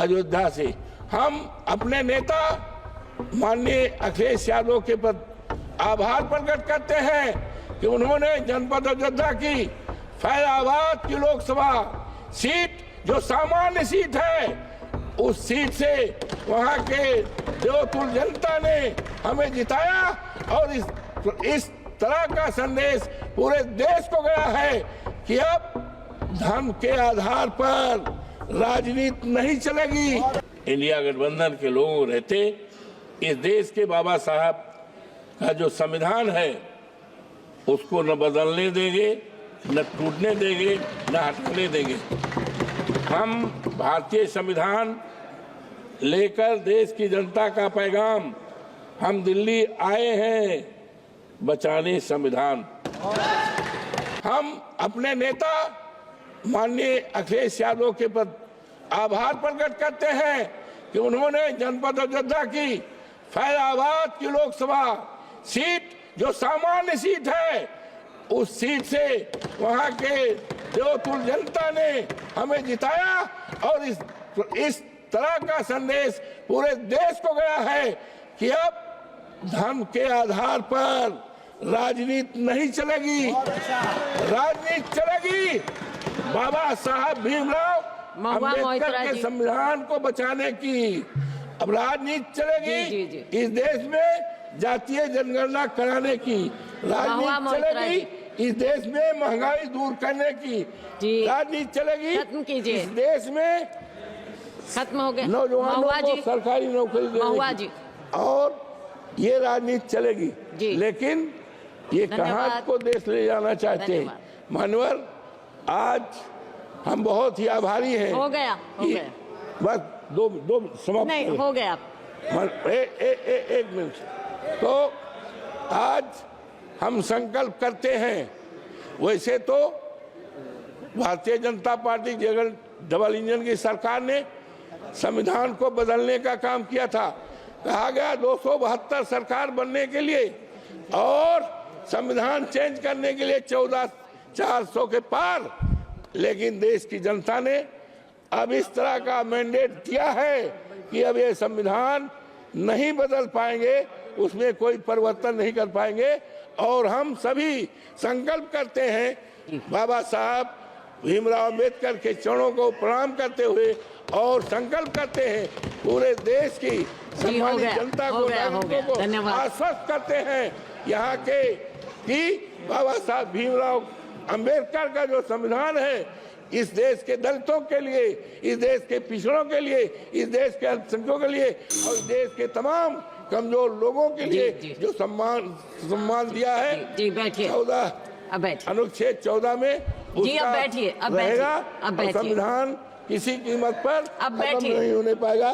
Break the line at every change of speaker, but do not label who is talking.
अयोध्या से। हम अपने नेता माननीय अखिलेश यादव के प्रति आभार प्रकट करते हैं कि उन्होंने जनपद अयोध्या की फैजाबाद की लोकसभा सीट, जो सामान्य सीट है, उस सीट से वहां के देवतुल जनता ने हमें जिताया और इस तरह का संदेश पूरे देश को गया है कि अब धर्म के आधार पर राजनीति नहीं चलेगी। इंडिया गठबंधन के लोग रहते इस देश के बाबा साहब का जो संविधान है उसको न बदलने देंगे, न टूटने देंगे, न हटने देंगे। हम भारतीय संविधान लेकर देश की जनता का पैगाम, हम दिल्ली आए हैं बचाने संविधान। हम अपने नेता माननीय अखिलेश यादव के प्रति आभार प्रकट करते हैं कि उन्होंने जनपद अयोध्या की फैजाबाद की लोकसभा सीट, जो सामान्य सीट है, उस सीट से वहां के देवतुल जनता ने हमें जिताया और इस तरह का संदेश पूरे देश को गया है कि अब धर्म के आधार पर राजनीति नहीं चलेगी, राजनीति चलेगी। बाबा साहब भीमराव अम्बेडकर के संविधान को बचाने की अब राजनीति चलेगी। इस देश में जातीय जनगणना कराने की राजनीति चलेगी। इस देश में महंगाई दूर करने की राजनीति चलेगी। इस देश में
खत्म हो गया
नौजवानों को सरकारी नौकरी देने और ये राजनीति चलेगी। लेकिन ये कहाँ को देश ले जाना चाहते हैं मानवर। आज हम बहुत ही आभारी हैं।
हो गया
बस दो समाप्त
नहीं हो गया।
एक मिनट। तो आज हम संकल्प करते हैं, वैसे तो Bharatiya Janata party double engine की सरकार ने संविधान को बदलने का काम किया था। कहा गया 272 सरकार बनने के लिए और संविधान चेंज करने के लिए 14,400 के पार, लेकिन देश की जनता ने अब इस तरह का मैंडेट दिया है कि अब ये संविधान नहीं बदल पाएंगे, उसमें कोई परिवर्तन नहीं कर पाएंगे। और हम सभी संकल्प करते हैं बाबा साहब भीमराव अम्बेडकर के चरणों को प्रणाम करते हुए और संकल्प करते हैं पूरे देश की सम्मानित जनता को, नागरिकों को आश्वस्त करते हैं यहाँ के कि बाबा साहब भीमराव अम्बेडकर का जो संविधान है इस देश के दलितों के लिए, इस देश के पिछड़ों के लिए, इस देश के अल्पसंख्यकों के लिए और इस देश के तमाम कमजोर लोगों के लिए जो सम्मान दिया है 14 अनुच्छेद 14 में उसका रहेगा। संविधान किसी कीमत पर खत्म नहीं होने पाएगा।